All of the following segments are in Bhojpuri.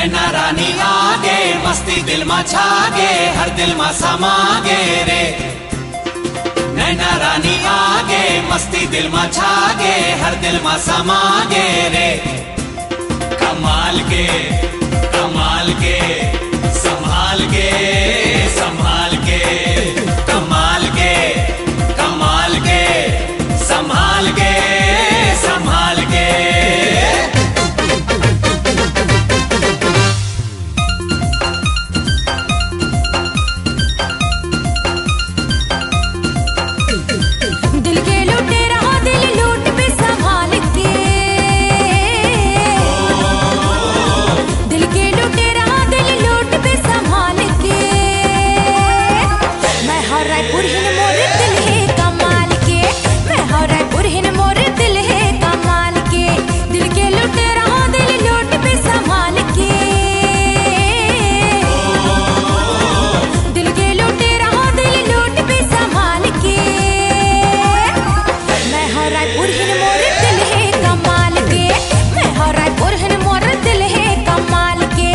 नैना रानी आगे मस्ती दिल मा छागे हर दिल मा समागे रे। नैना रानी आगे मस्ती दिल मा छागे हर दिल मा समागे रे। कमाल के संभाल के संभाल के कमाल के संभाल के संभाल के। दिल के लुटेरा दिल लूट पे संभाल के, दिल के लुटेरा दिल लूट पे संभाल के। मैं हर रायपुर हिन मोर दिल है कमाल के, मैं हर रायपुर हिन मोर दिल है कमाल के। दिल के लुटेरा दिल लूट पे संभाल के, दिल के लुटेरा दिल लूट पे संभाल के। मैं हर रायपुर हिन मोर दिल है कमाल के, मैं हर रायपुर हिन मोर दिल है कमाल के।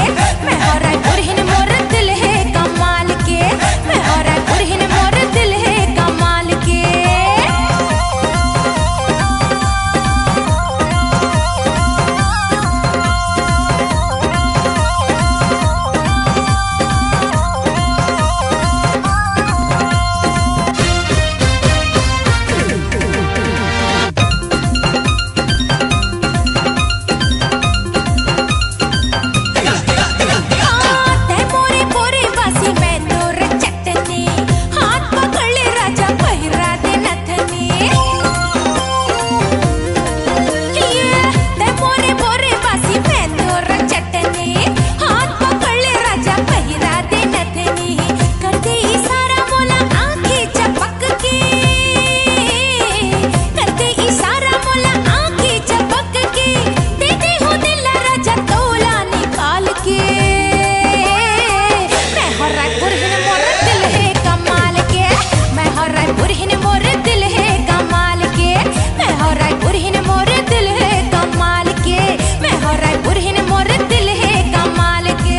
मैं हर रायपुर हिन मोर दिल है कमाल के, मैं हर रायपुर हिन मोर दिल है कमाल के। तै मोरे पोरे बासी मैं तोर चटनी, हाथ पकड़ ले राजा पहिरा दे नथनी। तै मोरे पोरे बासी मैं तोर चटनी, हाथ पकड़ ले राजा पहिरा दे नथनी। कर दे इशारा मोला आंखें चपक के, कर दे इशारा मोला आंखें चपक के। दे दे हो दिल राजा तोला निकाल के। मैं हर रायपुर हिन मोर दिल है कमाल के, मैं हर रायपुर हिन मोर दिल है कमाल के। मैं हर रायपुर हिन मोर दिल है कमाल के, मैं हर रायपुर हिन मोर दिल है कमाल के।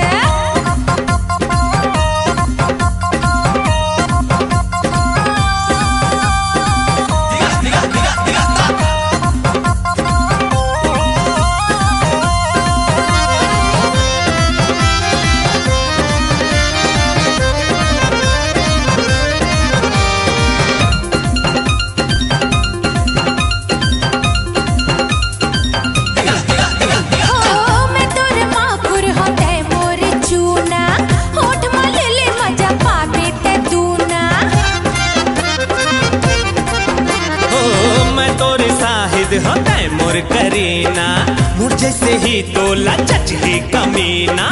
मैं तोर माकुर होते मोर चूना, होठ मल ले मजा पावे ते दूना। ओ मैं तोरे साहिद होता है मोर करीना, मुझ जैसे ही तोला चचली कमीना।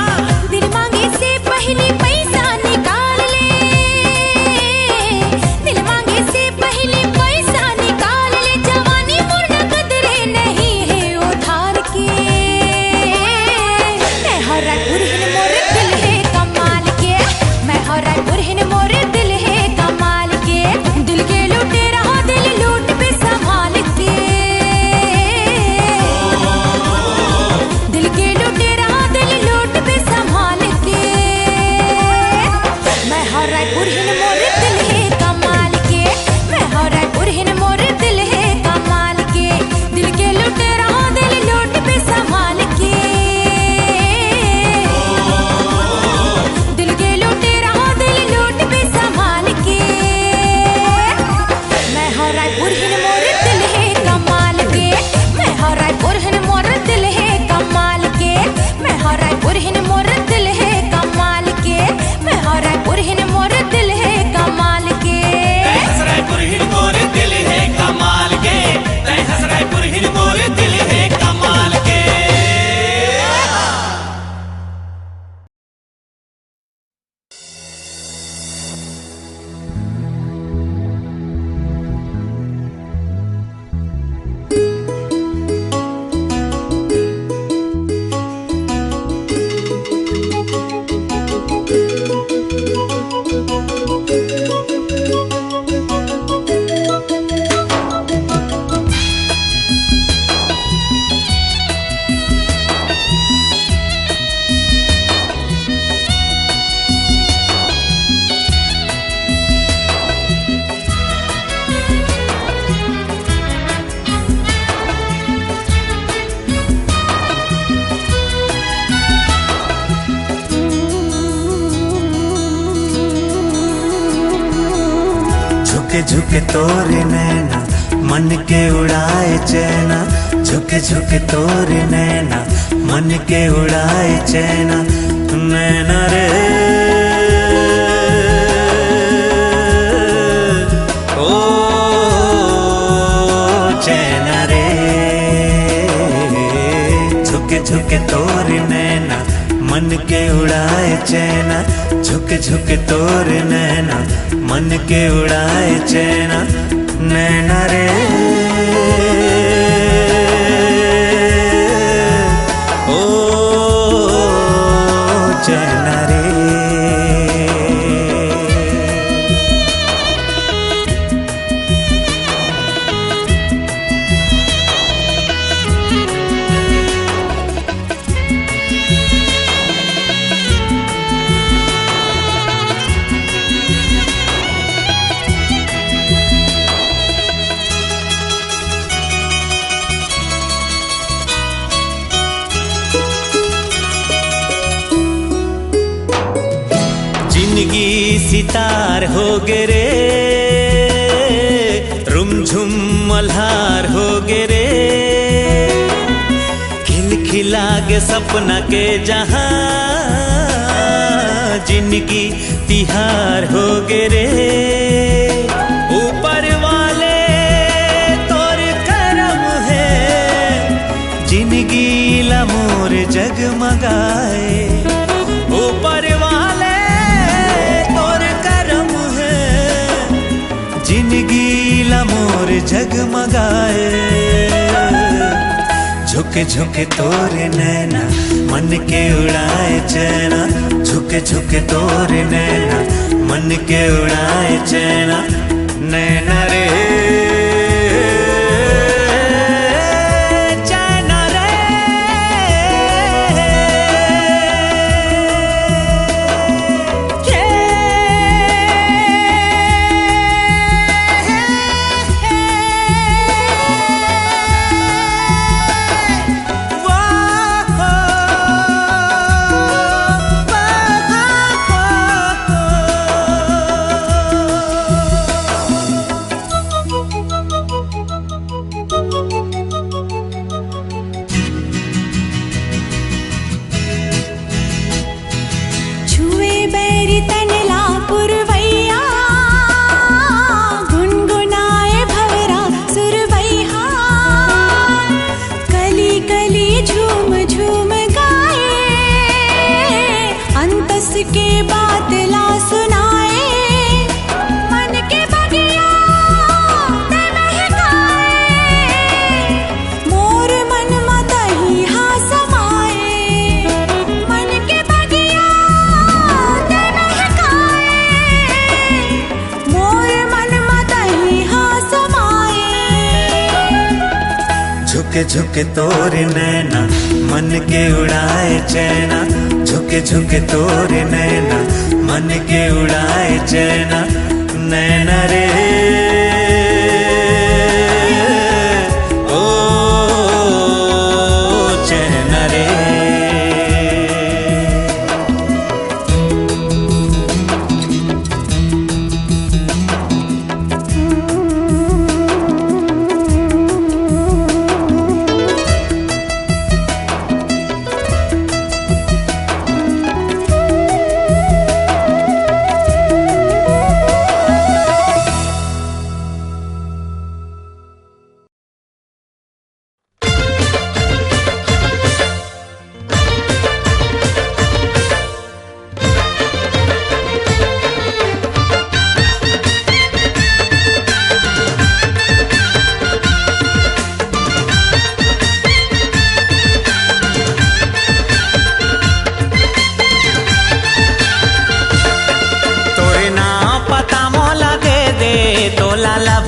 दिल मांगे से पहले पैसा निकाल ले, दिल मांगे से पहले पैसा निकाल ले। जवानी पूर्ण कदरे नहीं है उधार के। मैं हर रायपुर हिन मोर दिल है कमाल के, मैं हर रायपुर हिन मोर दिल है कमाल के। दिल के लुटेरा दिल लूट पे संभाल के, दिल के लुटेरा दिल लूट पे झुके झुके तोरे नैना मन के उड़ाए चैना, झुके झुके तोरे नैना मन के उड़ाए चैना, नैना रे ओ चैना रे। झुके झुके तोरे नैना मन के उड़ाए चैना, झुके झुके तोरे नैना मन के उड़ाए चैना, नैना रे ओ चैना रे। जिंदगी सितार हो गे रे, रुमझुम मल्हार हो गे रे, खिलखिला के सपना के जहां जिंदगी तिहार हो गे रे। ऊपर वाले तोर करम है, जिंदगी लमोर जगमगाए, ऊपर वाले जिंदगी लमोर जगमगाए। झुके झुके तोरे नैना मन के उड़ाए चैना, झुके झुके तोरे नैना मन के उड़ाए चैना, नैना रे चैना रे। के बात ला सुनाए, मन के बगिया ते महकाए, मोर मन मतही हा समाए, मन के बगिया ते महकाए, मोर मन मतही हा समाए। झुके झुके तोरे नैना मन के उड़ाए चैना, झुके झुके तोरे नैना मन के उड़ाए चैना, नैना रे ओ चैना रे।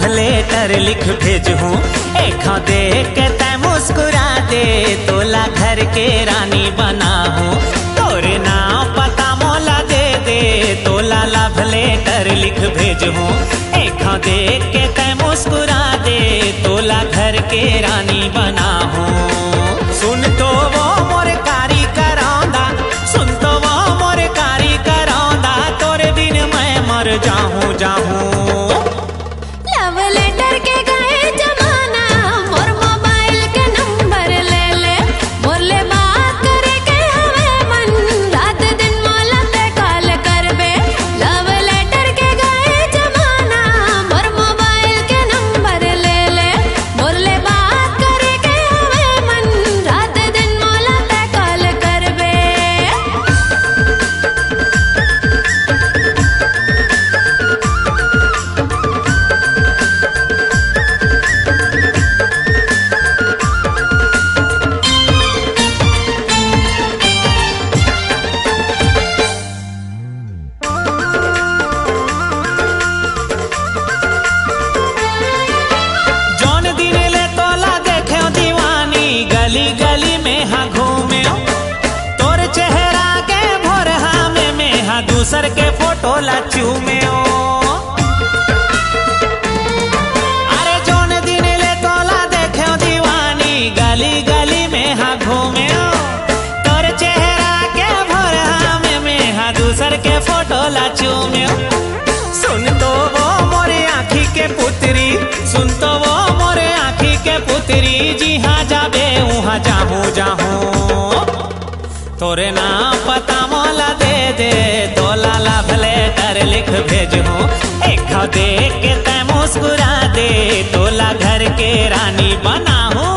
लेटर लिख भेजूं, एखा देख के तै मुस्कुरा दे, तोला घर के रानी बना हूँ, तोरे नाम पता मोला दे दे, तोला लव लेटर लिख भेजूं, एखा देख के तै मुस्कुरा दे, तोला घर के रानी बना हूँ। सुन तो वो मोर कारी करांदा, सुन तो वो मोर कारी करांदा, तोरे बिन मैं मर जाऊं जाऊं। दूसर के फोटो ला चूमे ओ। अरे जोन दिन ले तोला देखे दीवानी गली गली में हाँ घूमे ओ। तोर चेहरा के भर में हाँ दूसर के फोटो ला चूमे ओ। सुन तो वो मोरे आँखी के पुत्री, सुन तो वो मोरे आँखी के पुत्री, जी हाँ जाबे वहाँ जाहूँ जाहूँ। तोरे नाम पता मोला दे दे, तोला लव लेटर लिख भेजूं। एक देख के तै मुस्कुरा दे, तोला घर के रानी बनाऊं।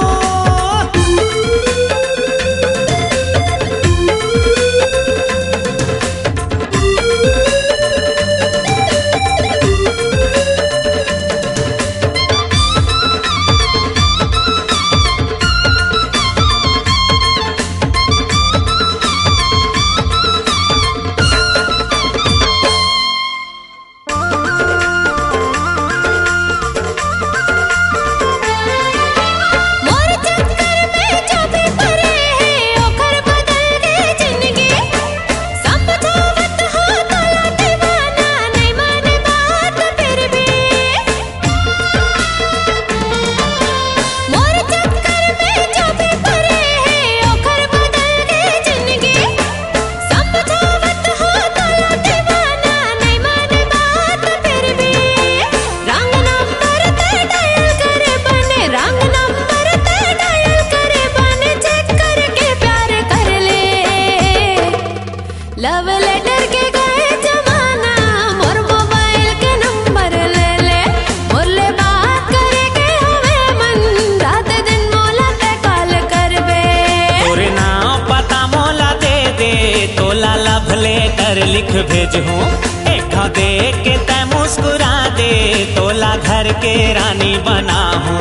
लव लेटर के गए जमाना, मोर मोबाइल के नंबर ले ले, मोरले बात करे के हवे मन, रात दिन मोला ते कॉल करबे। तोरे नाम पता मोला दे दे, तोला लव लेटर लिख भेजूं। एक देख के तै मुस्कुरा दे, तोला घर के रानी बनाऊं।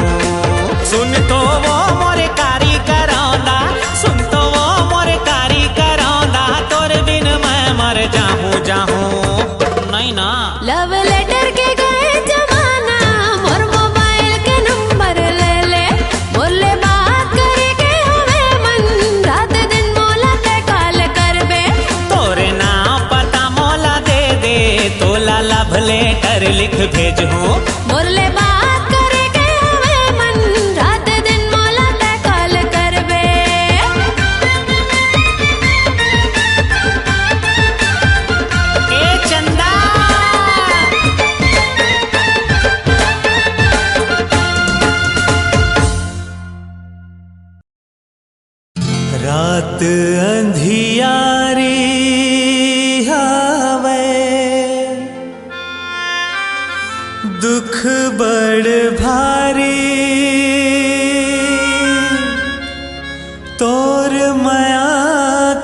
सुन तो वो मोरे कारी करौंदा, सुन तो वो मोरे कारी करौंदा, तोर बिन मैं मर जाहूँ जाहूँ। नहीं ना लव लेटर के गए जमाना, मोर मोबाइल के नंबर ले ले, मोरले बात करे के हवे मन, रात दिन मोला ते कॉल करबे। तोरे नाम पता मोला दे दे, तोला लव लेटर लिख भेजूं। मोरले बात करे के हवे मन, रात दिन मोला ते कॉल करबे। ए चंदा रात अंधियारी हावे, दुख बड़ भारी, तोर माया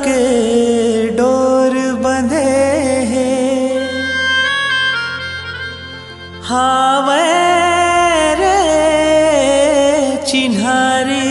के डोर बंधे है। हावे रे चिन्हारी,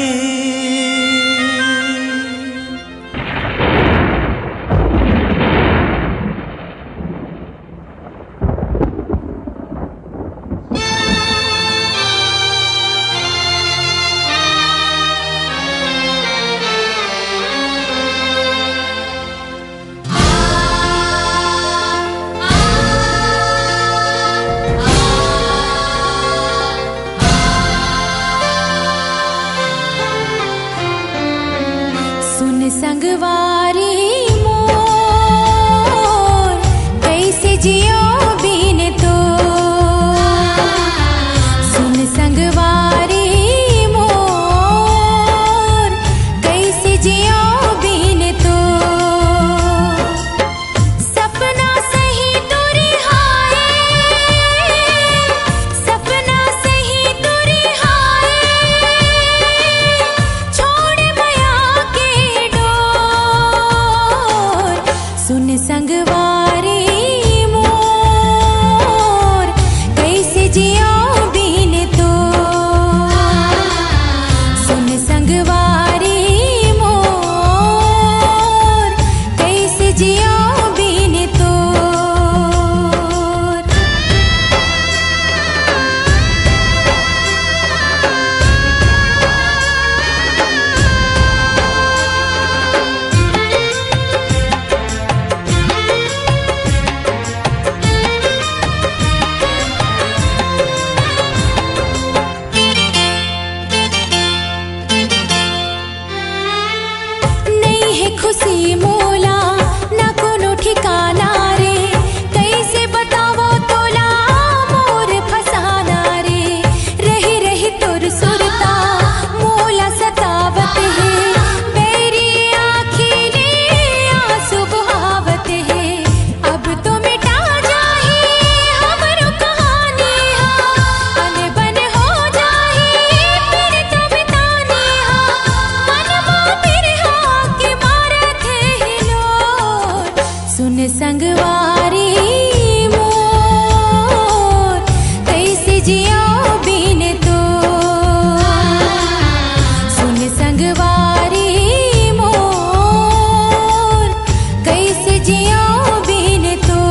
सुन संगवारी मोर, कैसे जियो बिन तो। सुन संगवारी मोर, कैसे जियो बिन तो। सपना सही तुरी हाय, सपना सही तुरी हाय, छोड़ माया के डोर। सुन संगवारी मोर, कैसे जियो बिन तो। सुन संगवारी मोर, कैसे जियो बिन तो। संगवारी मोर कैसे जिया बिन तो सुन संगवारी मोर कैसे जिया बिन तो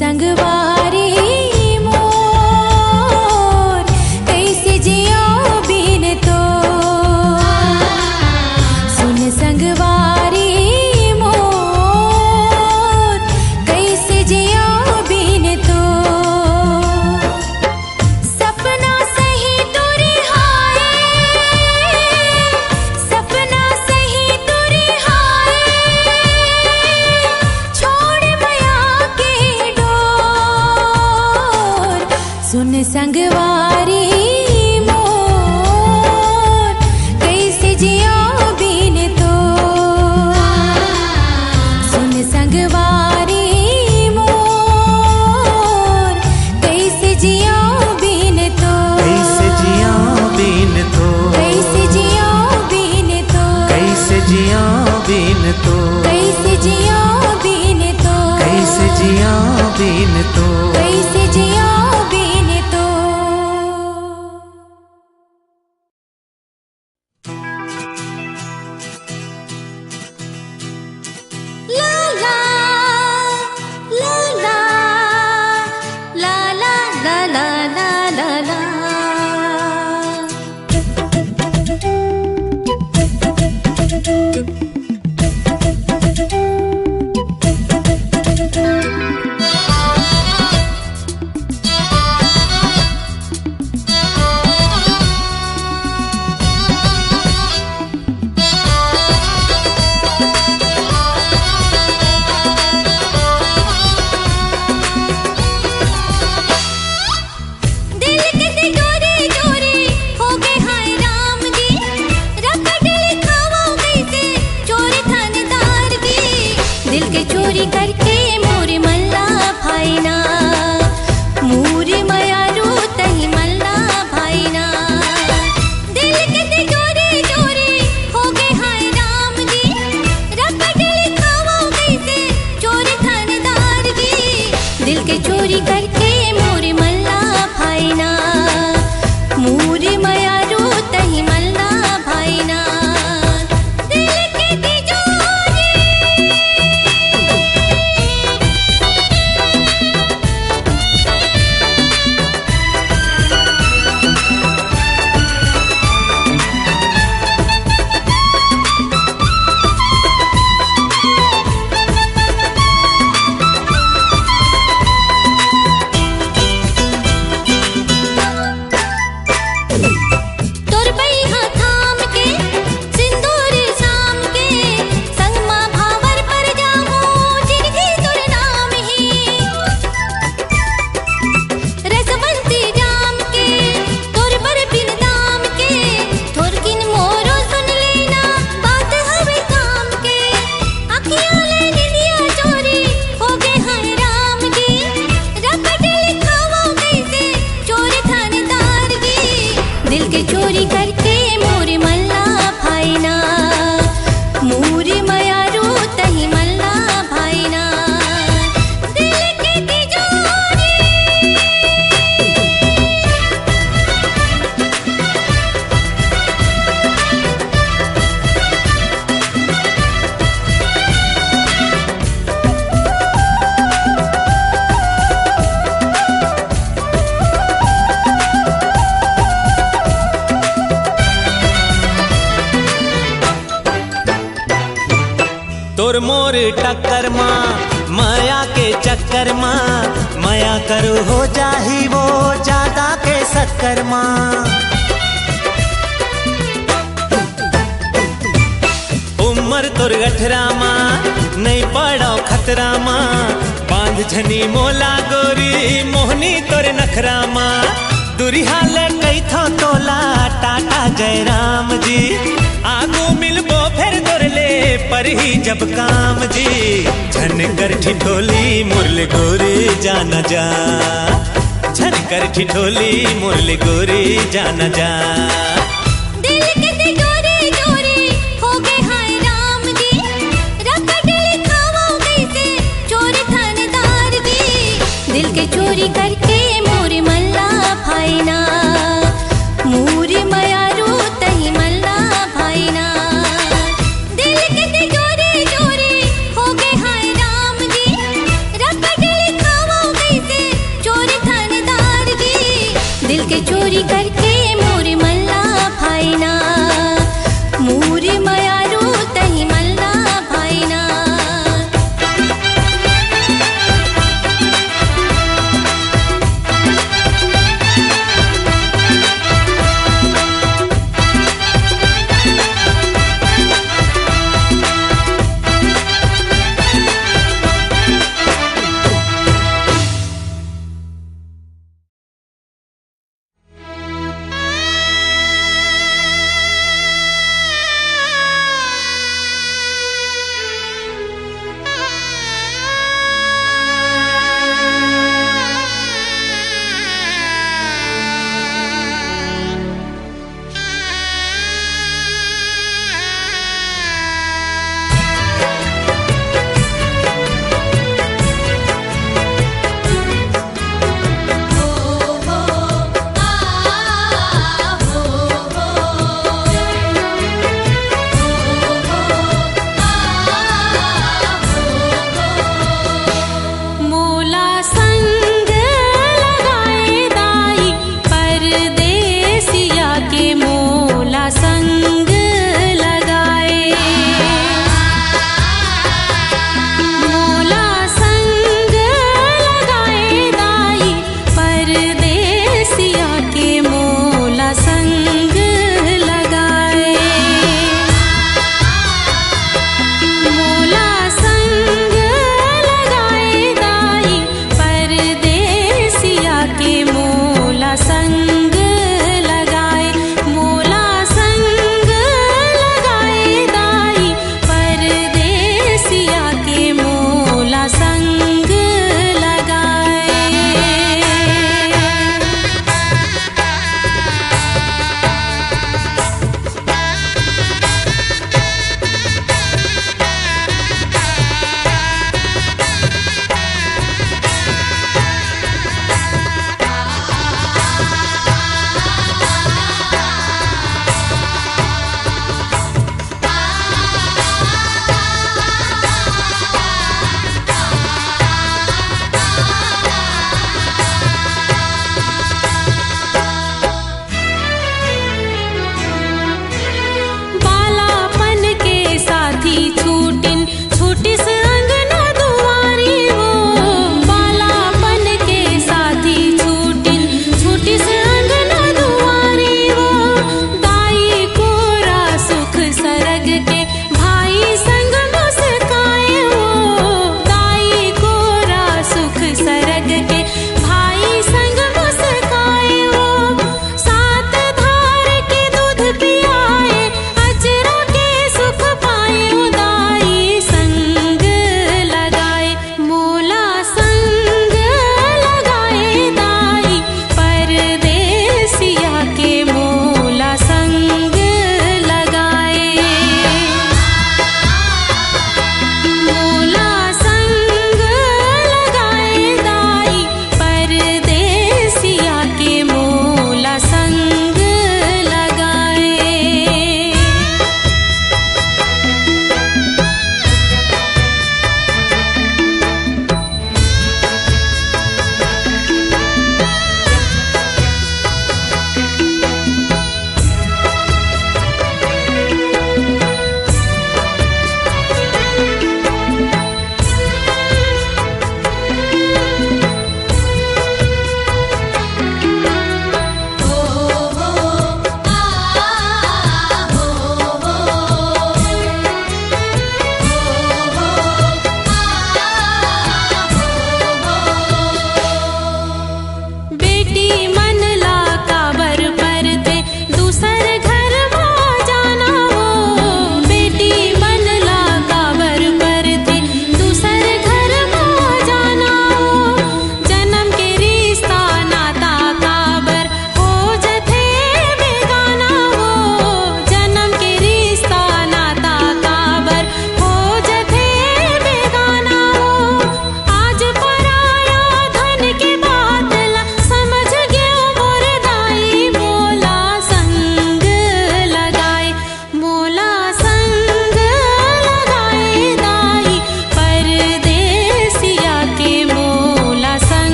संगवारी मोर कैसे जिया बिन तो सुन संगवारी मोर कैसे जिया बिन तो सपना सही तुरी हाय सपना सही तुरी हाय छोड़ मया के सुन संगवारी मोर कैसे जिया बिन तो सुन संगवारी मोर कैसे जिया बिन तो कैसे जिया बिन तो कैसे जिया बिन तो कैसे जिया बिन तो कैसे जिया बिन तो कैसे जिया बिन तो कैसे जिया चोरी करके मोरे मल्ला भाईना मोरे मया रू तही मल्ला भाईना दिल के तिजोरी चोरी हो गए हाय राम जी रकट लिखावा कैसे चोरी थानेदार जी दिल के चोरी करके मोरे मल्ला भाईना मोरे मया रू तही मल्ला भाईना मोर टक्कर माँ माया के चक्कर माँ माया करो हो जाही वो ज्यादा के शक्कर माँ। उम्र तोर 18 माँ नहीं पड़ो खतरा माँ बांध झनी मोला गोरी मोहनी तोर नखरा माँ। दुरिहा ले कई था तोला टाटा जयराम जी आगू मिलबो फिर तोरले पर ही जब काम जी। झन कर ठिठोली मुरली गोरी जाना जा झन कर ठिठोली मुरली गोरी जाना जा। दिल के तिजोरी चोरी हो गए हाय राम जी रकट लिखावा कैसे चोरी थानेदार जी। दिल के चोरी करके मोरे मल्ला भाईना मोरे मयारू तही मल्ला भाईना। दिल के तिजोरी चोरी हो गए हाय राम जी रकट लिखावा कैसे चोरी थानेदार जी। दिल के चोरी करके मोरे मल्ला भाईना मोरे मयारू तही मल्ला भाईना।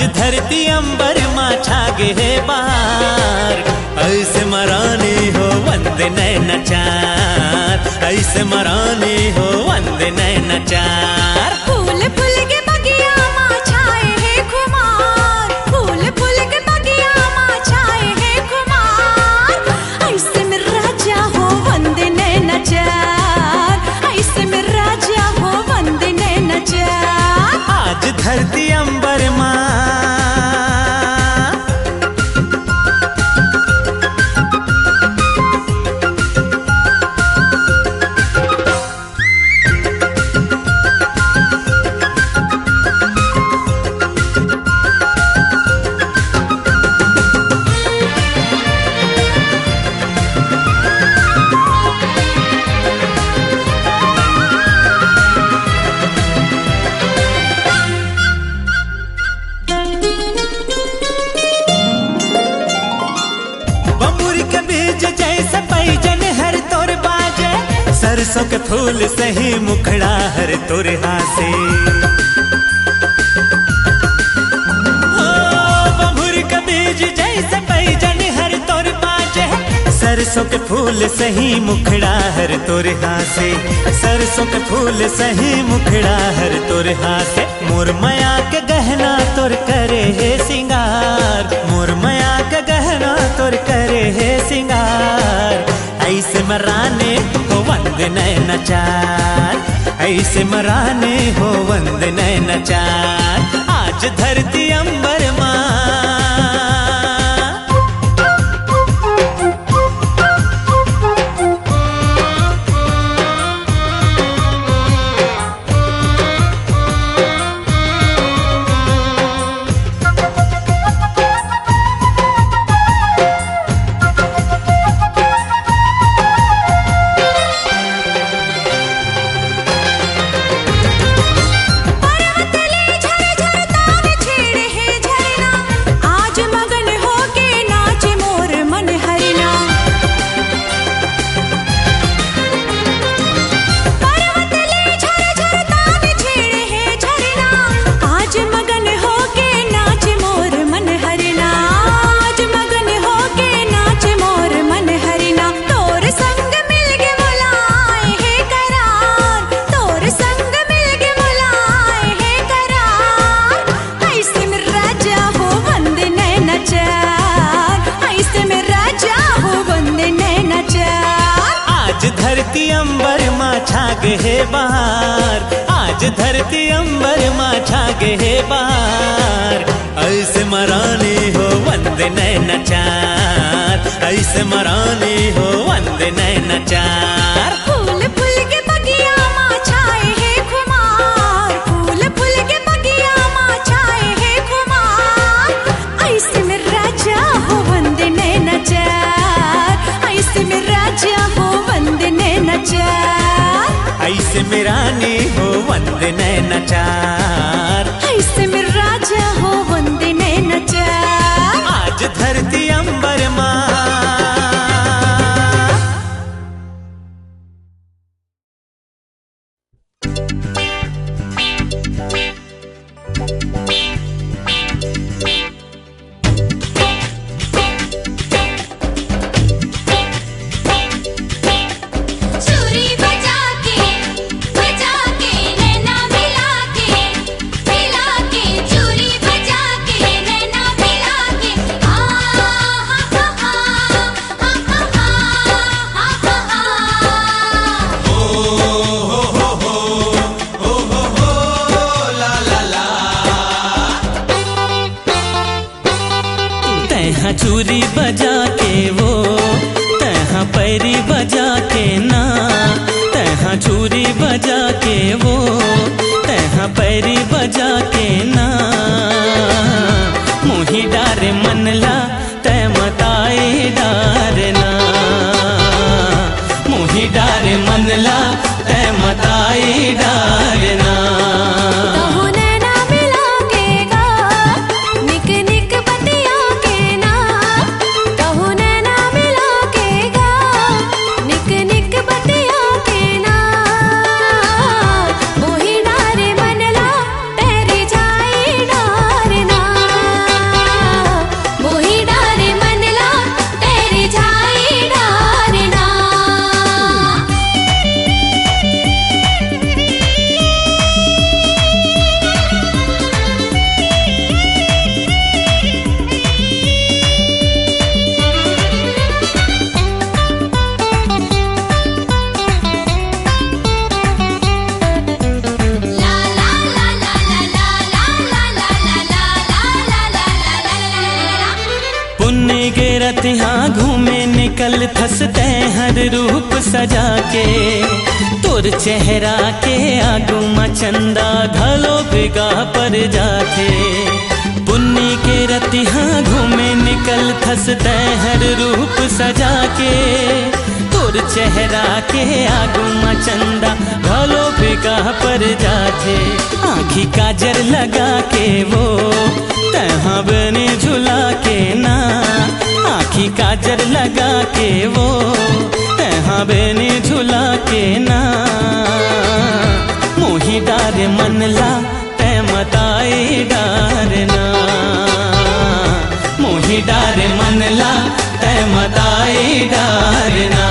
आज धरती अंबर माँ छागे है बाहर, ऐसे मरानी हो वंदे नैनाचार, ऐसे मरानी हो वंदे नैनाचार। फूल फूल के बगिया माँ छाए है खुमार, फूल फूल के बगिया माँ छाए है खुमार, ऐसे में राजा हो वंदे नैनाचार, ऐसे में राजा हो वंदे नैनाचार। आज धरती अंबर माँ जैसे पैजन हर तोर बाजे, सरसों के फूल सही मुखड़ा हर तोर हासे। बबूर के बीज जैसे पैजन हर तोर बाजे, सरसों के फूल सही मुखड़ा हर तोर हासे, सरसों के फूल सही मुखड़ा हर तोर हासे। मोर माया के गहना तोर करे है सिंगार, मोर माया के गहना तोर करे है सिंगार, ऐसे मराने हो वंदे नैनाचार, ऐसे मराने हो वंदे नैनाचार। आज धरती अंबर माँ धरती अंबर माँ छागे है बाहर, आज धरती अंबर माँ छागे है बाहर, ऐसे मरानी हो वंदे नैनाचार, ऐसे मरानी हो वंदे नैनाचार। फूल फूल के बगिया माँ छाए है खुमार, फूल फूल के बगिया माँ छाए है खुमार, ऐसे में राजा हो वंदे नैनाचार, ऐसे में राजा हो वंदे नैनाचार, ऐसे में रानी हो वंदे नैनाचार, ऐसे में राजा हो वंदे नैनाचार। आज धरती अंबर माँ चूरी बजा के वो तहाँ पैरी बजा के ना, तहाँ चूरी बजा के वो तहाँ पैरी बजा के ना, मुही डारे मनला तय मताए डारना, मुही डारे मनला तय मताए डारना। मोही डारे मनला तेरी जाए डारना। रतिहा घूमे निकल थसते हर रूप सजा के, तोर चेहरा के आगू मचंदा घलो बिगा पर जाते। पुन्नी के रतिहा घूमे निकल थसते हर रूप सजा के, तोर चेहरा के आगू मचंदा घलो बिगा पर जाते। आँखी काजर लगा के वो तहाँ बने झुला के ना, आँखी काजर लगा के वो तहाँ बने झुला के ना। मोही डारे मनला तै मताई डारना, मोही डारे मनला तै मताई डारना।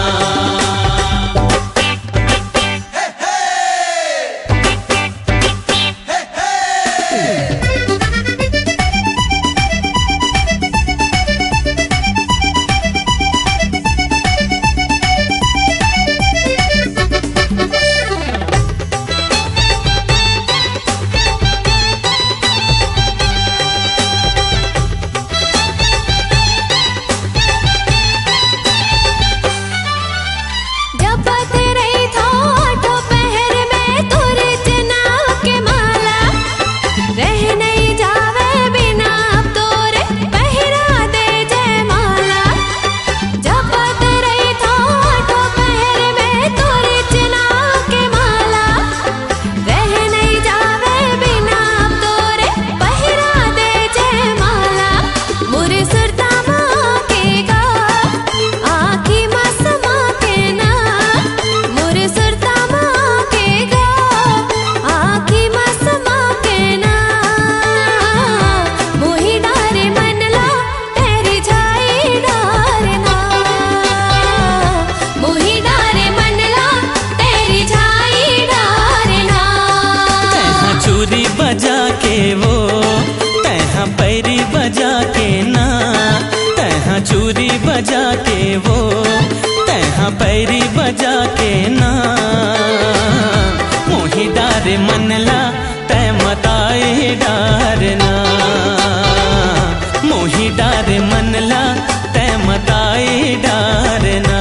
बजा के वो तहाँ पैरी बजा के ना, तहाँ चूरी बजा के वो तहाँ पैरी बजा के ना। मोही डारे मनला तै मताई डारना, मोही डारे मनला तै मताई डारना।